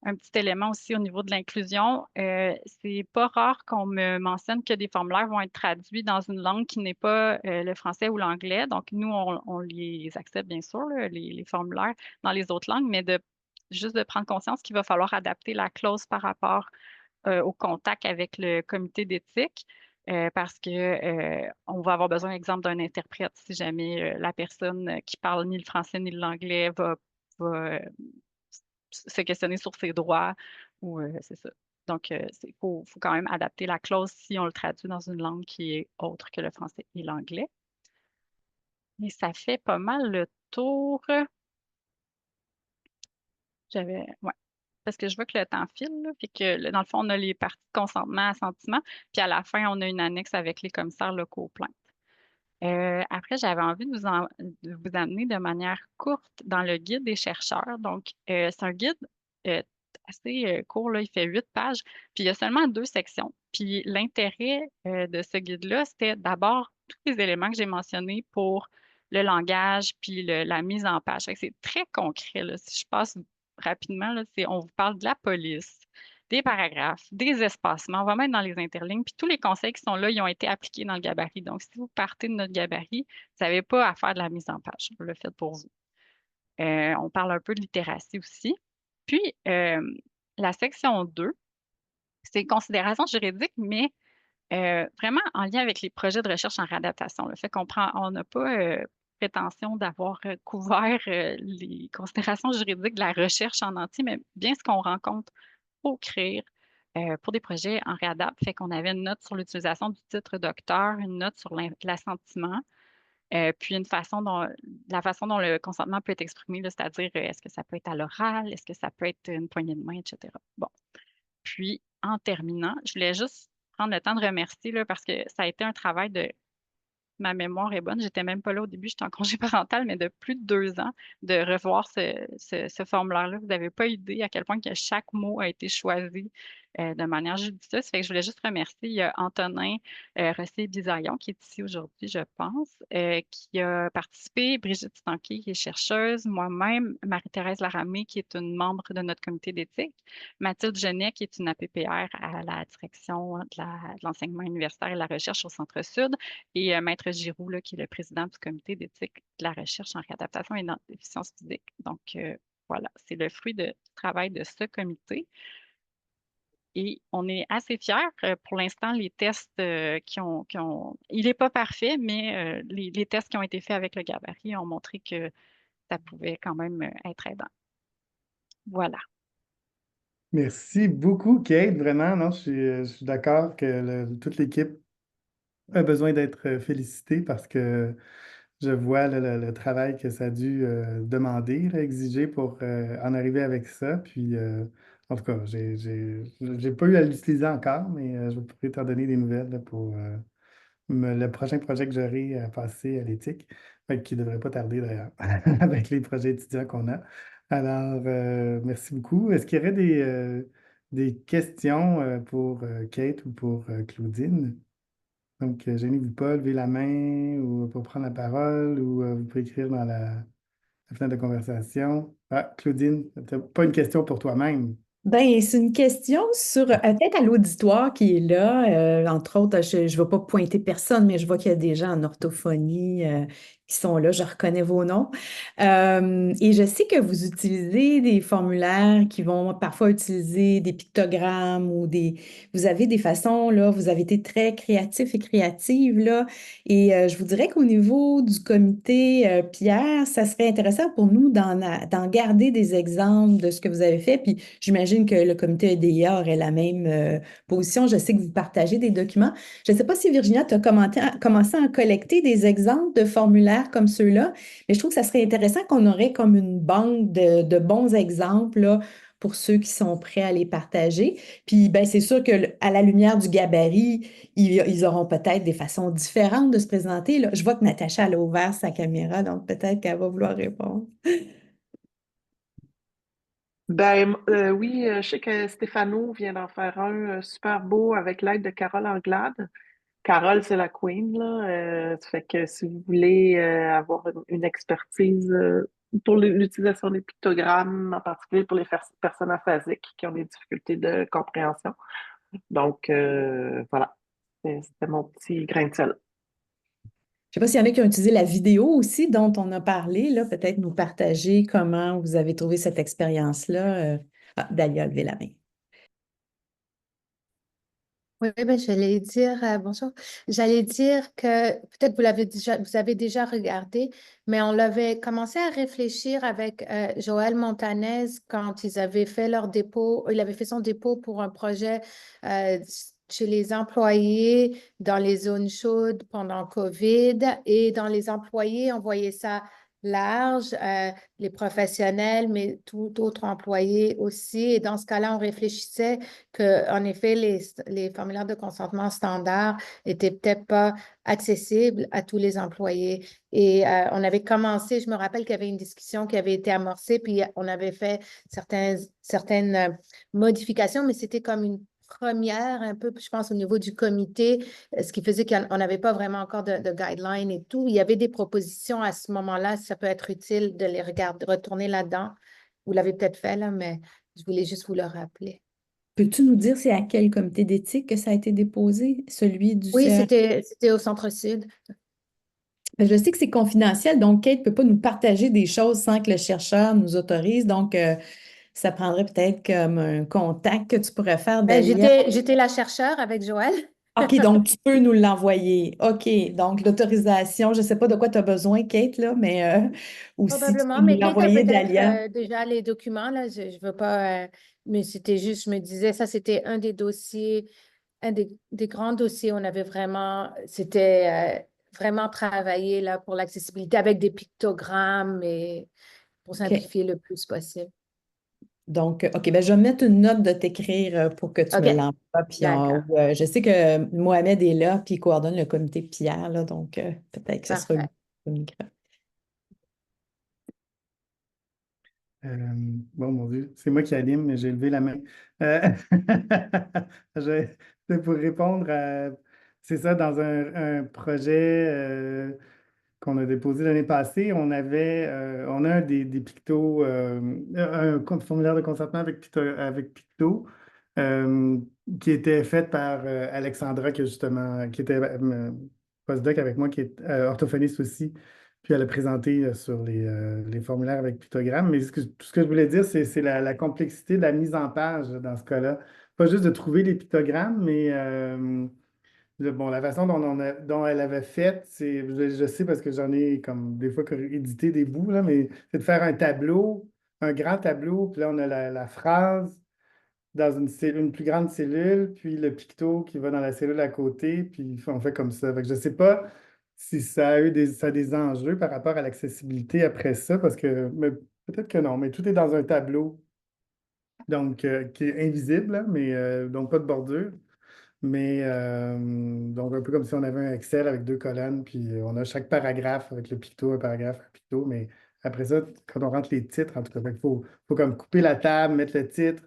S4: petit élément aussi au niveau de l'inclusion, c'est pas rare qu'on me mentionne que des formulaires vont être traduits dans une langue qui n'est pas le français ou l'anglais. Donc, nous, on les accepte bien sûr, là, les formulaires dans les autres langues, mais juste de prendre conscience qu'il va falloir adapter la clause par rapport au contact avec le comité d'éthique. Parce que on va avoir besoin, exemple, d'un interprète si jamais la personne qui parle ni le français ni l'anglais va se questionner sur ses droits ou c'est ça. Donc, faut quand même adapter la clause si on le traduit dans une langue qui est autre que le français et l'anglais. Mais ça fait pas mal le tour. Ouais. Parce que je vois que le temps file, là, puis que dans le fond, on a les parties de consentement, assentiment, puis à la fin, on a une annexe avec les commissaires locaux aux plaintes. Après, j'avais envie de vous amener de manière courte dans le guide des chercheurs. Donc, c'est un guide euh, assez court, là, il fait 8 pages, puis il y a seulement 2 sections. Puis l'intérêt de ce guide-là, c'était d'abord tous les éléments que j'ai mentionnés pour le langage, puis la mise en page. Fait que c'est très concret, là. Si je passe rapidement, là, on vous parle de la police, des paragraphes, des espacements. On va mettre dans les interlignes. Puis tous les conseils qui sont là, ils ont été appliqués dans le gabarit. Donc, si vous partez de notre gabarit, vous n'avez pas à faire de la mise en page. On le fait pour vous. On parle un peu de littératie aussi. Puis, la section 2, c'est considérations juridiques, mais vraiment en lien avec les projets de recherche en réadaptation. Le fait on n'a pas prétention d'avoir couvert les considérations juridiques de la recherche en entier, mais bien ce qu'on rencontre pour créer pour des projets en réadap. Fait qu'on avait une note sur l'utilisation du titre docteur, une note sur l'assentiment, puis la façon dont le consentement peut être exprimé, là, c'est-à-dire est-ce que ça peut être à l'oral, est-ce que ça peut être une poignée de main, etc. Bon. Puis, en terminant, je voulais juste prendre le temps de remercier là, parce que ça a été un travail de ma mémoire est bonne. J'étais même pas là au début, j'étais en congé parental, mais de plus de 2 ans de revoir ce formulaire-là. Vous n'avez pas idée à quel point que chaque mot a été choisi de manière judicieuse. Fait que je voulais juste remercier Antonin Rossé-Bisaillon, qui est ici aujourd'hui, je pense, qui a participé, Brigitte Stanquet, qui est chercheuse, moi-même, Marie-Thérèse Laramé, qui est une membre de notre comité d'éthique, Mathilde Genet, qui est une APPR à la direction de l'enseignement universitaire et de la recherche au Centre-Sud, et Maître Giroux, là, qui est le président du comité d'éthique de la recherche en réadaptation et dans déficience physique. Donc, voilà, c'est le fruit du travail de ce comité. Et on est assez fiers. Pour l'instant, les tests il n'est pas parfait, mais les tests qui ont été faits avec le gabarit ont montré que ça pouvait quand même être aidant. Voilà.
S2: Merci beaucoup, Kate. Vraiment, non, je suis d'accord que toute l'équipe a besoin d'être félicitée parce que je vois là, le travail que ça a dû demander, là, exiger pour en arriver avec ça. Puis, en tout cas, j'ai pas eu à l'utiliser encore, mais je pourrais t'en donner des nouvelles là, pour le prochain projet que j'aurai à passer à l'éthique, qui ne devrait pas tarder d'ailleurs, avec les projets étudiants qu'on a. Alors, merci beaucoup. Est-ce qu'il y aurait des questions pour Kate ou pour Claudine? Donc, gênez-vous pas, levez la main ou pour prendre la parole ou vous pouvez écrire dans la fenêtre de conversation. Ah, Claudine, tu n'as pas une question pour toi-même.
S3: Ben, c'est une question sur peut-être à l'auditoire qui est là. Entre autres, je ne vais pas pointer personne, mais je vois qu'il y a des gens en orthophonie qui sont là. Je reconnais vos noms. Et je sais que vous utilisez des formulaires qui vont parfois utiliser des pictogrammes ou vous avez des façons, là, vous avez été très créatif et créative, là. Et je vous dirais qu'au niveau du comité Pierre, ça serait intéressant pour nous d'en garder des exemples de ce que vous avez fait. Puis j'imagine que le comité EDIA aurait la même position. Je sais que vous partagez des documents. Je ne sais pas si Virginia, tu as commencé à en collecter des exemples de formulaires comme ceux-là, mais je trouve que ça serait intéressant qu'on aurait comme une banque de bons exemples là, pour ceux qui sont prêts à les partager. Puis, ben, c'est sûr que à la lumière du gabarit, ils auront peut-être des façons différentes de se présenter, là. Je vois que Natacha elle a ouvert sa caméra, donc peut-être qu'elle va vouloir répondre.
S5: Oui, je sais que Stéphano vient d'en faire un super beau avec l'aide de Carole Anglade. Carole, c'est la queen, là. Ça fait que si vous voulez avoir une expertise pour l'utilisation des pictogrammes, en particulier pour les personnes aphasiques qui ont des difficultés de compréhension. Donc, voilà, c'était mon petit grain de sel.
S3: Je ne sais pas s'il y en a qui ont utilisé la vidéo aussi dont on a parlé, là, peut-être nous partager comment vous avez trouvé cette expérience-là. Ah, Dalia a levé la main.
S6: Oui, ben, j'allais dire, bonjour. J'allais dire que peut-être vous avez déjà regardé, mais on l'avait commencé à réfléchir avec Joël Montanez quand ils avaient fait leur dépôt. Il avait fait son dépôt pour un projet chez les employés dans les zones chaudes pendant COVID et dans les employés, on voyait ça large, les professionnels, mais tout autre employé aussi. Et dans ce cas-là, on réfléchissait qu'en effet, les formulaires de consentement standards étaient peut-être pas accessibles à tous les employés. Et on avait commencé, je me rappelle qu'il y avait une discussion qui avait été amorcée, puis on avait fait certaines modifications, mais c'était comme une première, un peu, je pense, au niveau du comité, ce qui faisait qu'on n'avait pas vraiment encore de guidelines et tout. Il y avait des propositions à ce moment-là, ça peut être utile de les regarder, retourner là-dedans. Vous l'avez peut-être fait, là, mais je voulais juste vous le rappeler.
S3: Peux-tu nous dire c'est à quel comité d'éthique que ça a été déposé, celui du
S6: Oui,
S3: CR?
S6: c'était au Centre-Sud.
S3: Je sais que c'est confidentiel, donc Kate ne peut pas nous partager des choses sans que le chercheur nous autorise. Donc, ça prendrait peut-être comme un contact que tu pourrais faire, Dalia.
S6: J'étais la chercheure avec Joël.
S3: OK, donc tu peux nous l'envoyer. OK, donc l'autorisation, je ne sais pas de quoi tu as besoin, Kate, là, mais ou si tu peux
S6: Probablement,
S3: nous
S6: mais Kate a
S3: l'envoyer,
S6: peut-être
S3: Dalia.
S6: déjà les documents, là, je ne veux pas, mais c'était juste, je me disais, ça, c'était un des dossiers, des grands dossiers, on avait vraiment, c'était vraiment travaillé là, pour l'accessibilité avec des pictogrammes et pour
S3: OK.
S6: simplifier le plus possible.
S3: Donc, OK, ben, je vais mettre une note de t'écrire pour que tu me
S6: OK,
S3: l'envoies. Puis
S6: d'accord,
S3: je sais que Mohamed est là, puis il coordonne le comité Pierre, là, donc peut-être que ce sera lui
S6: parfait.
S3: qui communiquera.
S2: Bon, mon Dieu, c'est moi qui anime, mais j'ai levé la main. Euh, c'est pour répondre à... C'est ça, dans un projet qu'on a déposé l'année passée, on a des pictos, formulaire de consentement avec picto, euh, qui était fait par Alexandra, qui était postdoc avec moi, qui est orthophoniste aussi. Puis elle a présenté sur les formulaires avec pictogrammes. Mais tout ce que je voulais dire, c'est la complexité de la mise en page dans ce cas-là. Pas juste de trouver les pictogrammes, mais bon, la façon dont elle avait fait, je sais parce que j'en ai comme des fois édité des bouts, là, mais c'est de faire un tableau, un grand tableau, puis là, on a la phrase dans une plus grande cellule, puis le picto qui va dans la cellule à côté, puis on fait comme ça. Fait que je ne sais pas si ça a des enjeux par rapport à l'accessibilité après ça, parce que mais peut-être que non, mais tout est dans un tableau, donc qui est invisible, là, mais donc pas de bordure. Mais donc un peu comme si on avait un Excel avec deux colonnes, puis on a chaque paragraphe avec le picto, un paragraphe, un picto, mais après ça, quand on rentre les titres, en tout cas, faut comme couper la table, mettre le titre.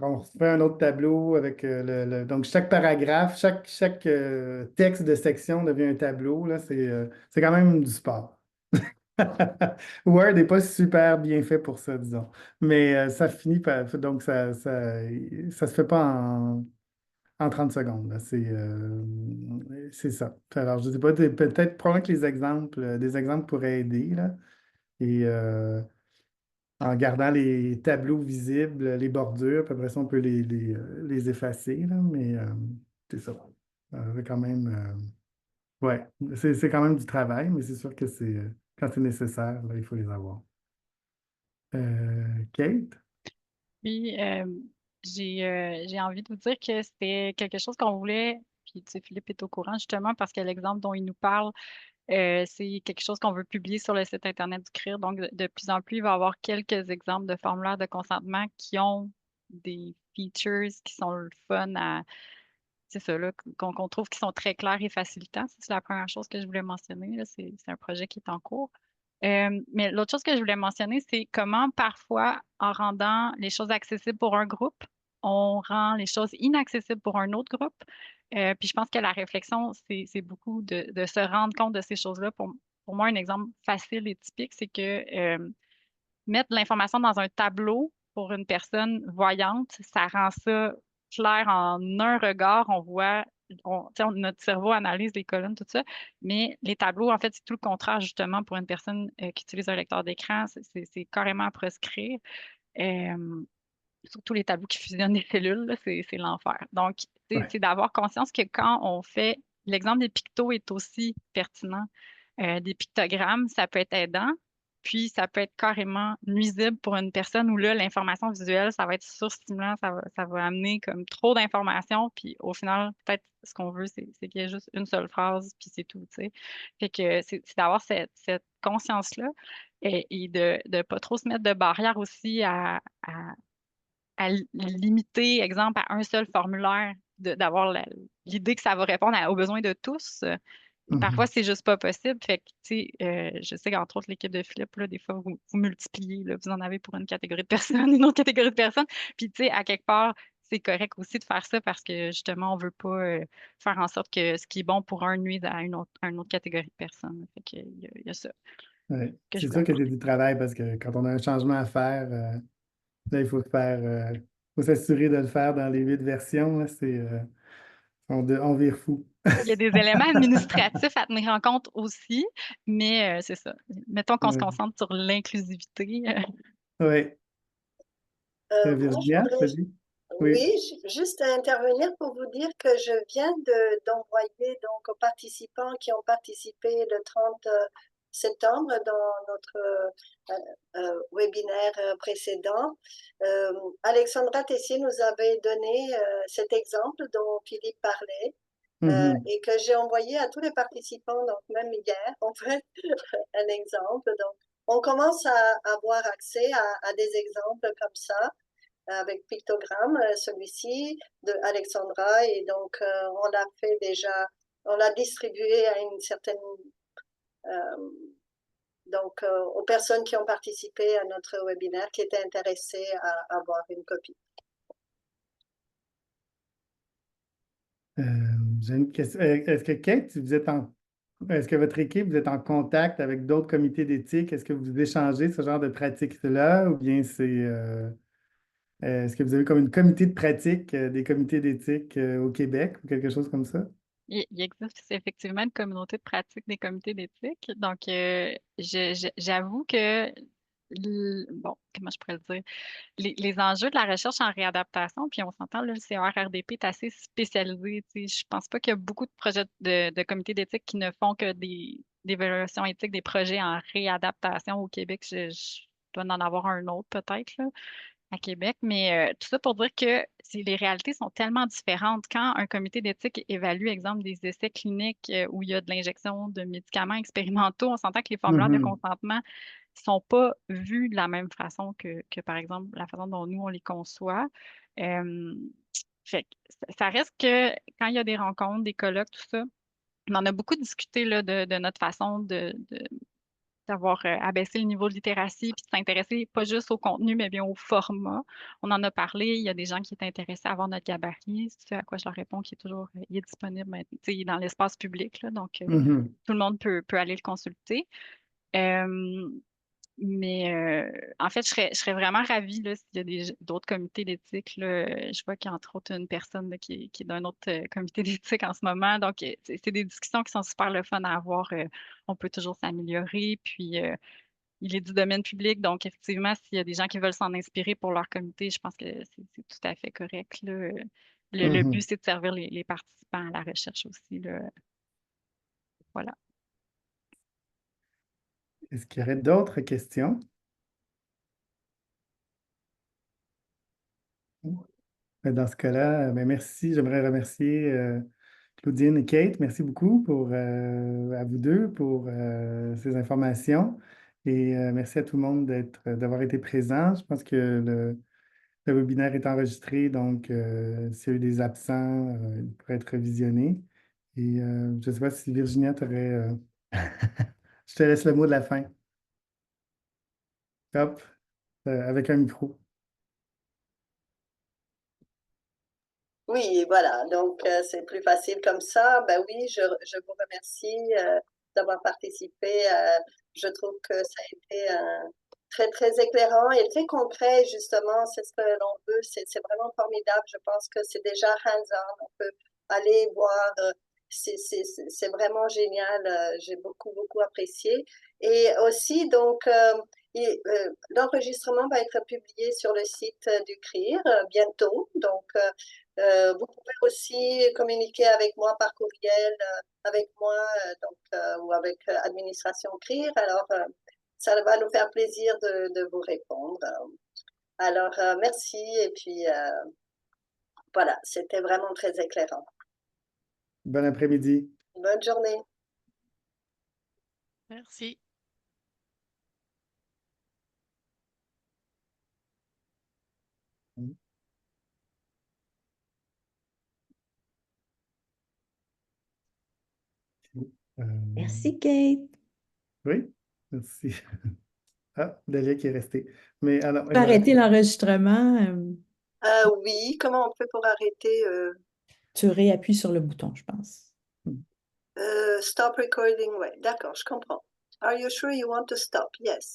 S2: On fait un autre tableau avec donc chaque paragraphe, chaque texte de section devient un tableau. Là, c'est quand même du sport. Word n'est pas super bien fait pour ça, disons. Mais ça finit par. Donc, ça se fait pas en 30 secondes. Là. C'est ça. Alors, je ne sais pas, peut-être probablement que des exemples pourraient aider. Là. Et en gardant les tableaux visibles, les bordures, puis après ça, on peut les effacer, là, mais c'est ça. C'est quand même, ouais, c'est quand même du travail, mais c'est sûr que quand c'est nécessaire, là, il faut les avoir. Kate?
S4: Puis, j'ai envie de vous dire que c'était quelque chose qu'on voulait, puis tu sais, Philippe est au courant justement parce que l'exemple dont il nous parle, c'est quelque chose qu'on veut publier sur le site Internet du CRIR. Donc, de plus en plus, il va y avoir quelques exemples de formulaires de consentement qui ont des features qui sont le fun à, c'est ça, là, qu'on trouve qui sont très clairs et facilitants. Ça, c'est la première chose que je voulais mentionner, là. C'est un projet qui est en cours. Mais l'autre chose que je voulais mentionner, c'est comment parfois, en rendant les choses accessibles pour un groupe, on rend les choses inaccessibles pour un autre groupe. Puis je pense que la réflexion, c'est beaucoup de se rendre compte de ces choses-là. Pour moi, un exemple facile et typique, c'est que mettre de l'information dans un tableau pour une personne voyante, ça rend ça clair en un regard. On voit, tu sais, notre cerveau analyse les colonnes, tout ça. Mais les tableaux, en fait, c'est tout le contraire, justement, pour une personne qui utilise un lecteur d'écran. C'est carrément à proscrire. Euh, Surtout les tableaux qui fusionnent des cellules, là, c'est l'enfer. Donc,
S2: Ouais.
S4: c'est d'avoir conscience que quand on fait, l'exemple des pictos est aussi pertinent. Des pictogrammes, ça peut être aidant, puis ça peut être carrément nuisible pour une personne où là, l'information visuelle, ça va être surstimulant, ça va amener comme trop d'informations, puis au final, peut-être ce qu'on veut, c'est qu'il y ait juste une seule phrase, puis c'est tout, tu sais. Fait que c'est d'avoir cette conscience-là et de ne pas trop se mettre de barrière aussi à limiter, exemple, à un seul formulaire, d'avoir l'idée que ça va répondre aux besoins de tous. Parfois,
S2: Mhm.
S4: c'est juste pas possible. Fait que, tu sais, je sais qu'entre autres, l'équipe de Philippe, là, des fois, vous multipliez, là, vous en avez pour une catégorie de personnes, une autre catégorie de personnes. Puis, tu sais, à quelque part, c'est correct aussi de faire ça parce que, justement, on veut pas faire en sorte que ce qui est bon pour un nuise à une autre catégorie de personnes. Fait que, il y a ça
S2: Ouais.
S4: que je
S2: C'est
S4: voulais
S2: sûr que c'est
S4: apporter.
S2: du travail parce que quand on a un changement à faire, là, il faut faire, faut s'assurer de le faire dans les 8 versions. Là, on vire fou.
S4: Il y a des éléments administratifs à tenir en compte aussi, mais c'est ça. Mettons qu'on se
S2: Ouais.
S4: concentre sur l'inclusivité.
S2: Ouais.
S1: Moi, je
S2: Virginia,
S1: voudrais
S2: vas-y. Oui.
S1: Oui, juste intervenir pour vous dire que je viens d'envoyer donc aux participants qui ont participé le 30 septembre dans notre webinaire précédent. Alexandra Tessier nous avait donné cet exemple dont Philippe parlait
S2: Mhm.
S1: et que j'ai envoyé à tous les participants, donc même hier, en fait, un exemple. Donc, on commence à avoir accès à des exemples comme ça avec pictogramme, celui-ci de Alexandra, et donc on l'a fait déjà, on l'a distribué à une certaine, euh, donc aux personnes qui ont participé à notre webinaire, qui étaient intéressées à avoir une copie.
S2: Euh, j'ai une question. Est-ce que Kate, est-ce que votre équipe, vous êtes en contact avec d'autres comités d'éthique? Est-ce que vous échangez ce genre de pratiques-là ou bien est-ce que vous avez comme une comité de pratique, des comités d'éthique au Québec ou quelque chose comme ça?
S4: Il existe effectivement une communauté de pratique des comités d'éthique. Donc, j'avoue que, bon, comment je pourrais le dire? Les enjeux de la recherche en réadaptation, puis on s'entend, là, le CERRDP est assez spécialisé. Tu sais, je pense pas qu'il y a beaucoup de projets de comités d'éthique qui ne font que des évaluations éthiques des projets en réadaptation au Québec. Je dois en avoir un autre peut-être, là à Québec, mais tout ça pour dire que les réalités sont tellement différentes. Quand un comité d'éthique évalue, exemple, des essais cliniques où il y a de l'injection de médicaments expérimentaux, on s'entend que les formulaires de
S2: Mhm.
S4: consentement ne sont pas vus de la même façon que, par exemple, la façon dont nous, on les conçoit. Euh, Fait que ça reste que quand il y a des rencontres, des colloques, tout ça, on en a beaucoup discuté là, de notre façon d'avoir abaissé le niveau de littératie, puis de s'intéresser pas juste au contenu, mais bien au format. On en a parlé, il y a des gens qui étaient intéressés à avoir notre gabarit, c'est ce à quoi je leur réponds, qui est toujours, il est disponible, tu sais, il est dans l'espace public, là, donc
S2: Mhm.
S4: tout le monde peut aller le consulter. Euh, mais en fait, je serais vraiment ravie là, s'il y a d'autres comités d'éthique. Là. Je vois qu'il y a entre autres une personne là, qui est d'un autre comité d'éthique en ce moment. Donc, c'est des discussions qui sont super le fun à avoir. On peut toujours s'améliorer. Puis, il est du domaine public. Donc, effectivement, s'il y a des gens qui veulent s'en inspirer pour leur comité, je pense que c'est tout à fait correct. Là. Le but,
S2: Mhm.
S4: c'est de servir les participants à la recherche aussi. Là. Voilà.
S2: Est-ce qu'il y aurait d'autres questions? Dans ce cas-là, ben merci. J'aimerais remercier Claudine et Kate. Merci beaucoup à vous deux pour ces informations. Et merci à tout le monde d'avoir été présent. Je pense que le webinaire est enregistré, donc s'il y a eu des absents, il pourrait être visionné. Et je ne sais pas si Virginia t'aurais... Je te laisse le mot de la fin. Hop, avec un micro.
S1: Oui, voilà. Donc, c'est plus facile comme ça. Ben oui, je vous remercie d'avoir participé. Je trouve que ça a été très, très éclairant et très concret, justement. C'est ce que l'on veut. C'est vraiment formidable. Je pense que c'est déjà hands-on. On peut aller voir. C'est vraiment génial. J'ai beaucoup, beaucoup apprécié. Et aussi, donc, l'enregistrement va être publié sur le site du CRIR bientôt. Donc, vous pouvez aussi communiquer avec moi par courriel, avec moi ou avec Administration CRIR. Alors, ça va nous faire plaisir de vous répondre. Alors, merci et puis voilà, c'était vraiment très éclairant.
S2: Bon après-midi.
S1: Bonne journée.
S7: Merci.
S3: Merci, Kate.
S2: Oui, merci. Ah, Delia qui est restée. Mais alors,
S3: Tu peux arrêter l'enregistrement.
S1: Oui, comment on fait pour arrêter
S3: Tu réappuies sur le bouton, je pense.
S1: stop recording? Ouais, d'accord, je comprends. Are you sure you want to stop? Yes.